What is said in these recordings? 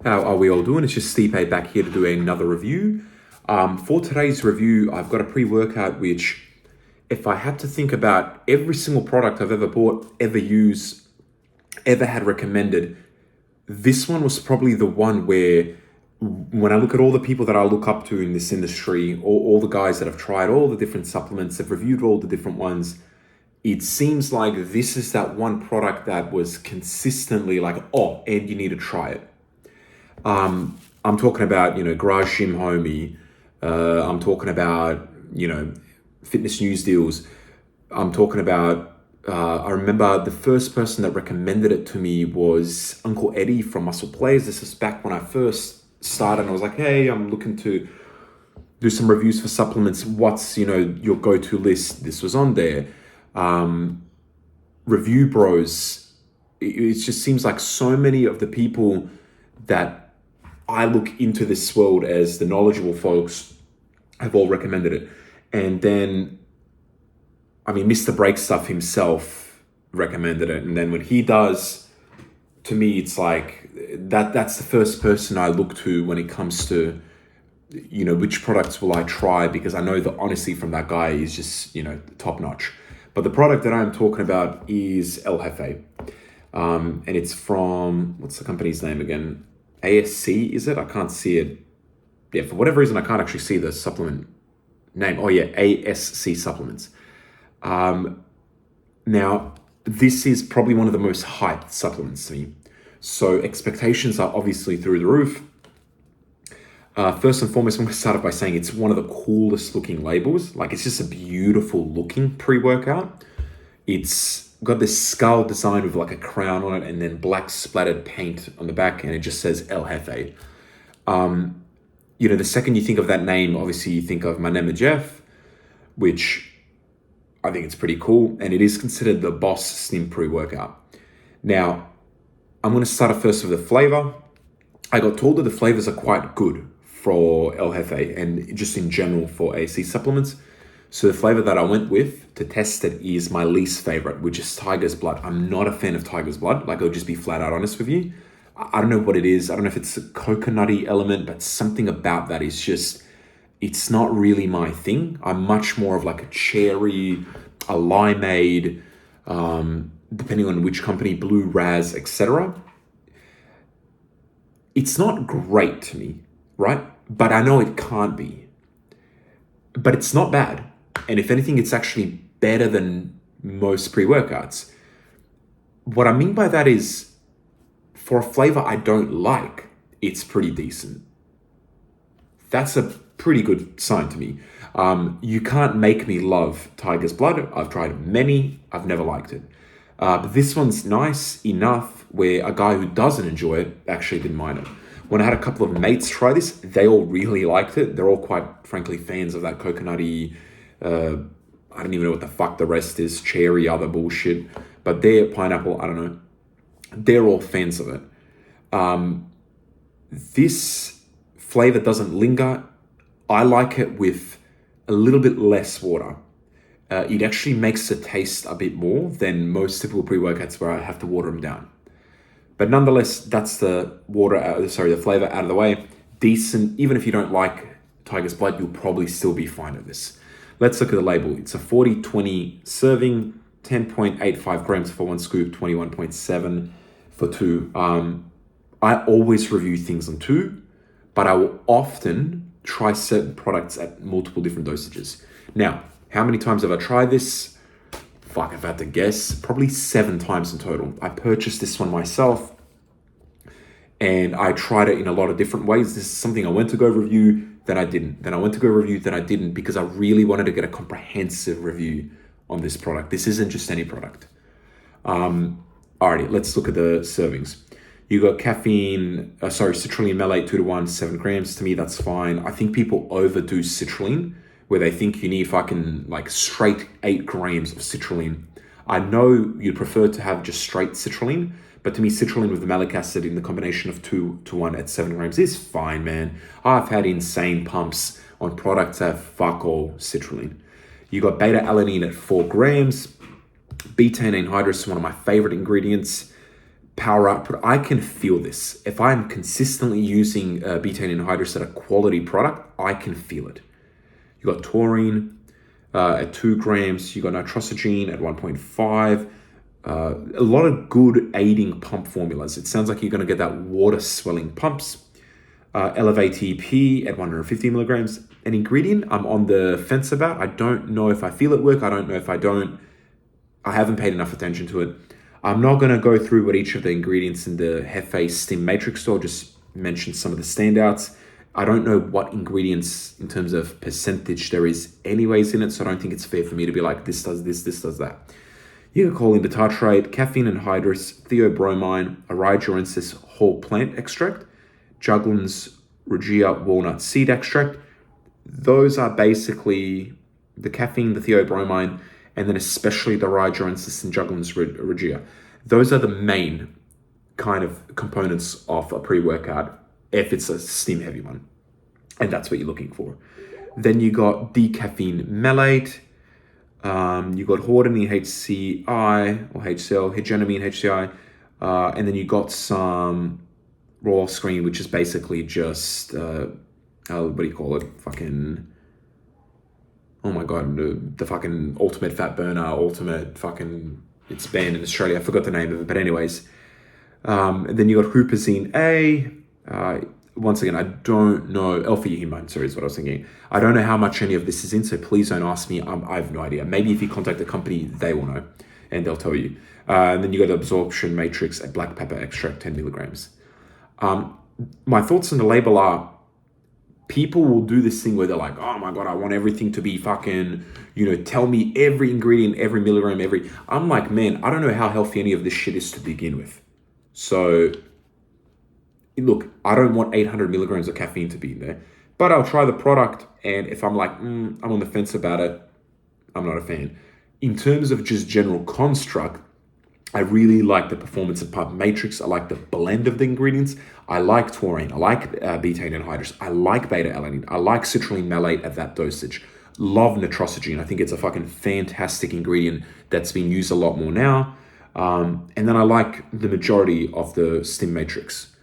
How are we all doing? It's just Stipe back here to do another review. For today's review, I've got a pre-workout which, if I had to think about every single product I've ever bought, ever used, ever had recommended, this one was probably the one where, when I look at all the people that I look up to in this industry, all the guys that have tried all the different supplements, have reviewed all the different ones, it seems like this is that one product that was consistently like, oh, and you need to try it. I'm talking about, Garage Gym Homie. I'm talking about, Fitness News Deals. I'm talking about, I remember the first person that recommended it to me was Uncle Eddie from Muscle Players. This was back when I first started and I was like, hey, I'm looking to do some reviews for supplements. What's, your go-to list? This was on there. Review Bros. It just seems like so many of the people that I look into this world as the knowledgeable folks have all recommended it. And then, Mr. Break Stuff himself recommended it. And then when he does, to me, it's like that's the first person I look to when it comes to, which products will I try? Because I know the honesty from that guy is just, top notch. But the product that I'm talking about is El Jefe. And it's from, what's the company's name again? ASC, is it? I can't see it. Yeah, for whatever reason, I can't actually see the supplement name. Oh yeah, ASC Supplements. Now, this is probably one of the most hyped supplements to me. So expectations are obviously through the roof. First and foremost, I'm going to start off by saying it's one of the coolest looking labels. Like, it's just a beautiful looking pre-workout. It's got this skull design with like a crown on it and then black splattered paint on the back, and it just says El Jefe. The second you think of that name, obviously you think of my name is Jeff, which I think it's pretty cool, and it is considered the boss slim pre-workout. Now, I'm going to start off first with the flavor. I got told that the flavors are quite good for El Jefe and just in general for ASC supplements. So the flavor that I went with to test it is my least favorite, which is Tiger's Blood. I'm not a fan of Tiger's Blood. Like, I'll just be flat out honest with you. I don't know what it is. I don't know if it's a coconutty element, but something about that is just, it's not really my thing. I'm much more of like a cherry, a limeade, depending on which company, blue raz, etc. It's not great to me, right? But I know it can't be. But it's not bad. And if anything, it's actually better than most pre-workouts. What I mean by that is, for a flavor I don't like, it's pretty decent. That's a pretty good sign to me. You can't make me love Tiger's Blood. I've tried many. I've never liked it. But this one's nice enough where a guy who doesn't enjoy it actually didn't mind it. When I had a couple of mates try this, they all really liked it. They're all quite frankly fans of that coconutty, I don't even know what the fuck the rest is, cherry, other bullshit. But they're pineapple, I don't know. They're all fans of it. This flavor doesn't linger. I like it with a little bit less water. It actually makes it taste a bit more than most typical pre-workouts where I have to water them down. But nonetheless, that's the flavor out of the way. Decent. Even if you don't like Tiger's Blood, you'll probably still be fine with this. Let's look at the label. It's a 40-20 serving, 10.85 grams for one scoop, 21.7 for two. I always review things on two, but I will often try certain products at multiple different dosages. Now, how many times have I tried this? Fuck, if I had to guess, probably 7 times in total. I purchased this one myself and I tried it in a lot of different ways. This is something I went to go review, then I didn't. Then I went to go review, then I didn't, because I really wanted to get a comprehensive review on this product. This isn't just any product. Alrighty, let's look at the servings. You got citrulline malate 2-to-1, 7 grams. To me, that's fine. I think people overdo citrulline, where they think you need fucking like straight 8 grams of citrulline. I know you'd prefer to have just straight citrulline, but to me, citrulline with the malic acid in the combination of 2-to-1 at 7 grams is fine, man. I've had insane pumps on products that have fuck all citrulline. You got beta-alanine at 4 grams. Betaine anhydrous is one of my favorite ingredients. power output, I can feel this. If I'm consistently using betaine anhydrous at a quality product, I can feel it. You got taurine at 2 grams. You got nitrosogene at 1.5. A lot of good aiding pump formulas. It sounds like you're going to get that water swelling pumps. Elevate EP at 150 milligrams. An ingredient I'm on the fence about. I don't know if I feel it work. I don't know if I don't. I haven't paid enough attention to it. I'm not going to go through what each of the ingredients in the Jefe Stim Matrix store, just mention some of the standouts. I don't know what ingredients in terms of percentage there is anyways in it, so I don't think it's fair for me to be like, this does this, this does that. You can call in the tartrate, caffeine anhydrous, theobromine, Aerogenesis whole plant extract, Juglans regia walnut seed extract. Those are basically the caffeine, the theobromine, and then especially the Aerogenesis and Juglans regia. Those are the main kind of components of a pre-workout if it's a steam heavy one. And that's what you're looking for. Then you got decaffeine malate, you got hordenine HCI or HCl, hegelamine HCI, and then you got some raw screen, which is basically just, what do you call it? Oh my God, the fucking ultimate fat burner, it's banned in Australia. I forgot the name of it, but anyways. And then you got huperzine A. Once again, I don't know, L-theanine, sorry, is what I was thinking. I don't know how much any of this is in, so please don't ask me. I have no idea. Maybe if you contact the company, they will know, and they'll tell you. And then you got the absorption matrix at black pepper extract, 10 milligrams. My thoughts on the label are, people will do this thing where they're like, oh my God, I want everything to be fucking, tell me every ingredient, every milligram, I'm like, man, I don't know how healthy any of this shit is to begin with. So, look, I don't want 800 milligrams of caffeine to be in there, but I'll try the product. And if I'm like, I'm on the fence about it, I'm not a fan. In terms of just general construct, I really like the performance of pump matrix. I like the blend of the ingredients. I like taurine. I like betaine anhydrous. I like beta-alanine. I like citrulline malate at that dosage. Love nitrosogene. I think it's a fucking fantastic ingredient that's being used a lot more now. And then I like the majority of the stim matrix.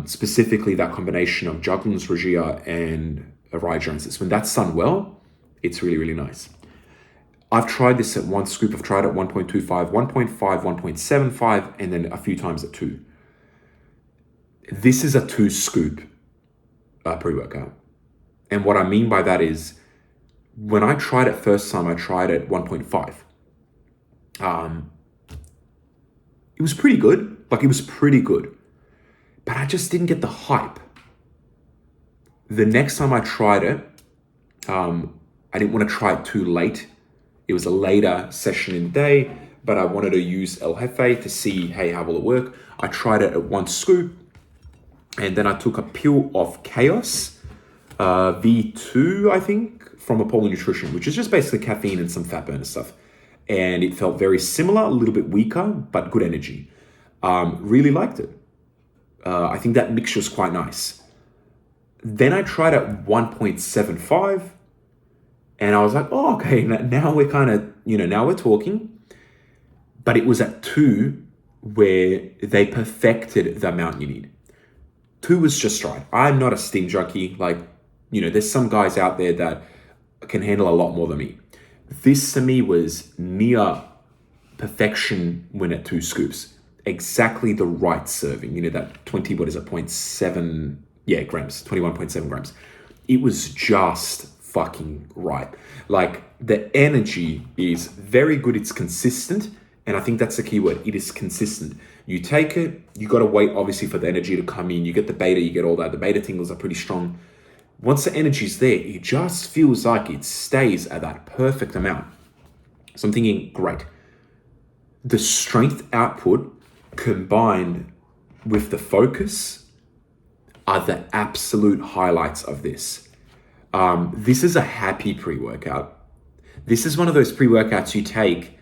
Specifically that combination of Juglans regia and Aerogenesis. When that's done well, it's really, really nice. I've tried this at 1 scoop. I've tried at 1.25, 1.5, 1.75, and then a few times at 2. This is a 2 scoop pre-workout. And what I mean by that is, when I tried it first time, I tried at 1.5. It was pretty good. It was pretty good. But I just didn't get the hype. The next time I tried it, I didn't want to try it too late. It was a later session in the day, but I wanted to use El Jefe to see, hey, how will it work? I tried it at 1 scoop, and then I took a pill of Chaos, V2, I think, from Apollo Nutrition, which is just basically caffeine and some fat burner stuff. And it felt very similar, a little bit weaker, but good energy. Really liked it. I think that mixture is quite nice. Then I tried at 1.75, and I was like, oh, okay, now we're kind of, now we're talking. But it was at 2 where they perfected the amount you need. 2 was just right. I'm not a steam junkie. There's some guys out there that can handle a lot more than me. This to me was near perfection when at 2 scoops. Exactly the right serving. That 20, what is it, 0.7, grams, 21.7 grams. It was just fucking right. The energy is very good. It's consistent. And I think that's the key word. It is consistent. You take it, you got to wait, obviously, for the energy to come in. You get the beta, you get all that. The beta tingles are pretty strong. Once the energy's there, it just feels like it stays at that perfect amount. So I'm thinking, great. The strength output combined with the focus are the absolute highlights of this. This is a happy pre-workout. This is one of those pre-workouts you take,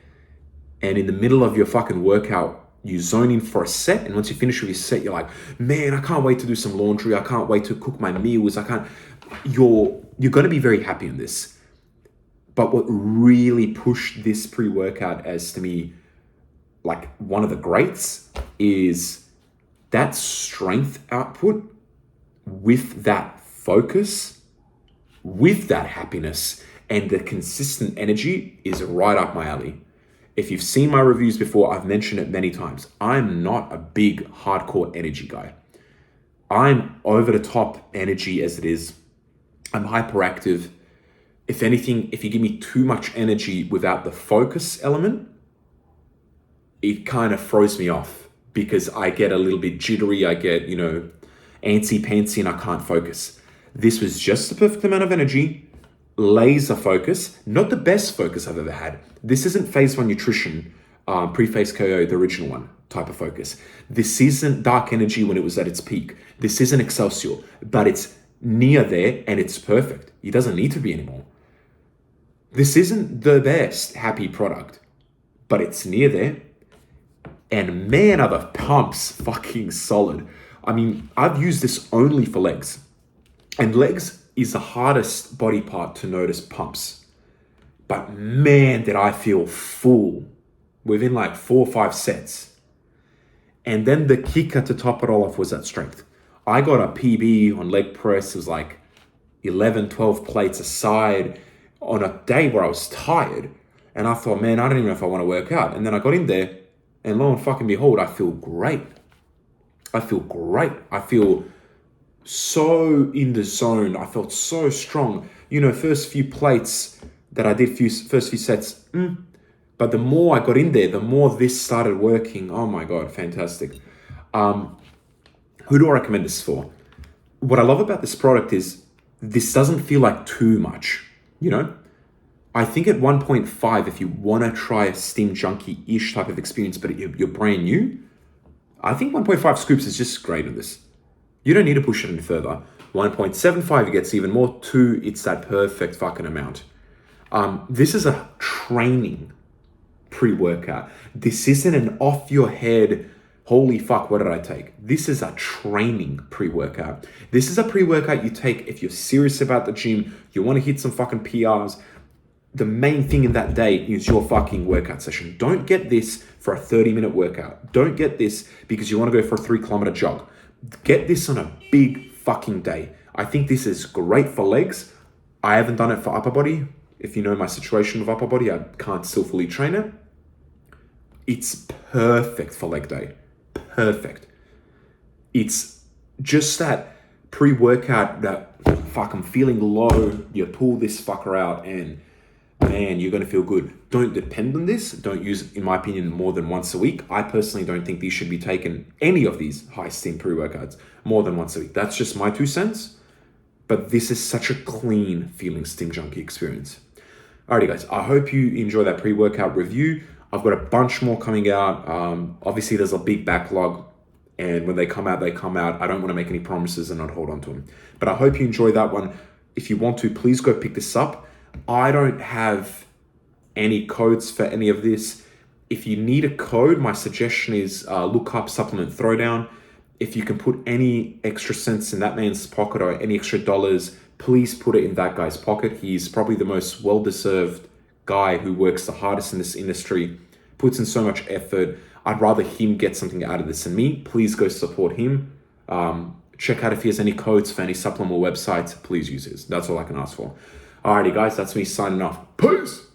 and in the middle of your fucking workout, you zone in for a set, and once you finish with your set, you're like, man, I can't wait to do some laundry. I can't wait to cook my meals. You're going to be very happy in this. But what really pushed this pre-workout as to me like one of the greats is that strength output with that focus, with that happiness, and the consistent energy is right up my alley. If you've seen my reviews before, I've mentioned it many times. I'm not a big hardcore energy guy. I'm over the top energy as it is. I'm hyperactive. If anything, if you give me too much energy without the focus element, it kind of throws me off because I get a little bit jittery. I get, antsy-pantsy and I can't focus. This was just the perfect amount of energy, laser focus, not the best focus I've ever had. This isn't phase 1 nutrition, pre-phase KO, the original one type of focus. This isn't dark energy when it was at its peak. This isn't Excelsior, but it's near there and it's perfect. It doesn't need to be anymore. This isn't the best happy product, but it's near there. And man, are the pumps fucking solid. I mean, I've used this only for legs. And legs is the hardest body part to notice pumps. But man, did I feel full within like 4 or 5 sets. And then the kicker to top it all off was that strength. I got a PB on leg press. It was like 11, 12 plates aside on a day where I was tired. And I thought, man, I don't even know if I want to work out. And then I got in there and lo and fucking behold, I feel great. I feel so in the zone. I felt so strong. First few plates that I did, first few sets, but the more I got in there, the more this started working. Oh my God, fantastic. Who do I recommend this for? What I love about this product is this doesn't feel like too much, I think at 1.5, if you want to try a Steam Junkie-ish type of experience, but you're brand new, I think 1.5 scoops is just great at this. You don't need to push it any further. 1.75, it gets even more. 2, it's that perfect fucking amount. This is a training pre-workout. This isn't an off your head, holy fuck, what did I take? This is a training pre-workout. This is a pre-workout you take if you're serious about the gym, you want to hit some fucking PRs. The main thing in that day is your fucking workout session. Don't get this for a 30-minute workout. Don't get this because you want to go for a 3-kilometer jog. Get this on a big fucking day. I think this is great for legs. I haven't done it for upper body. If you know my situation with upper body, I can't still fully train it. It's perfect for leg day. Perfect. It's just that pre-workout that, fuck, I'm feeling low. You pull this fucker out and man, you're going to feel good. Don't depend on this. Don't use it, in my opinion, more than once a week. I personally don't think these should be taken, any of these high steam pre-workouts, more than once a week. That's just my 2 cents. But this is such a clean feeling Steam Junkie experience. Alrighty guys, I hope you enjoy that pre-workout review. I've got a bunch more coming out. Obviously there's a big backlog and when they come out, they come out. I don't want to make any promises and not hold on to them. But I hope you enjoy that one. If you want to, please go pick this up. I don't have any codes for any of this. If you need a code, my suggestion is look up Supplement Throwdown. If you can put any extra cents in that man's pocket or any extra dollars, please put it in that guy's pocket. He's probably the most well-deserved guy who works the hardest in this industry, puts in so much effort. I'd rather him get something out of this than me. Please go support him. Check out if he has any codes for any supplement websites. Please use his. That's all I can ask for. Alrighty guys, that's me signing off. Peace!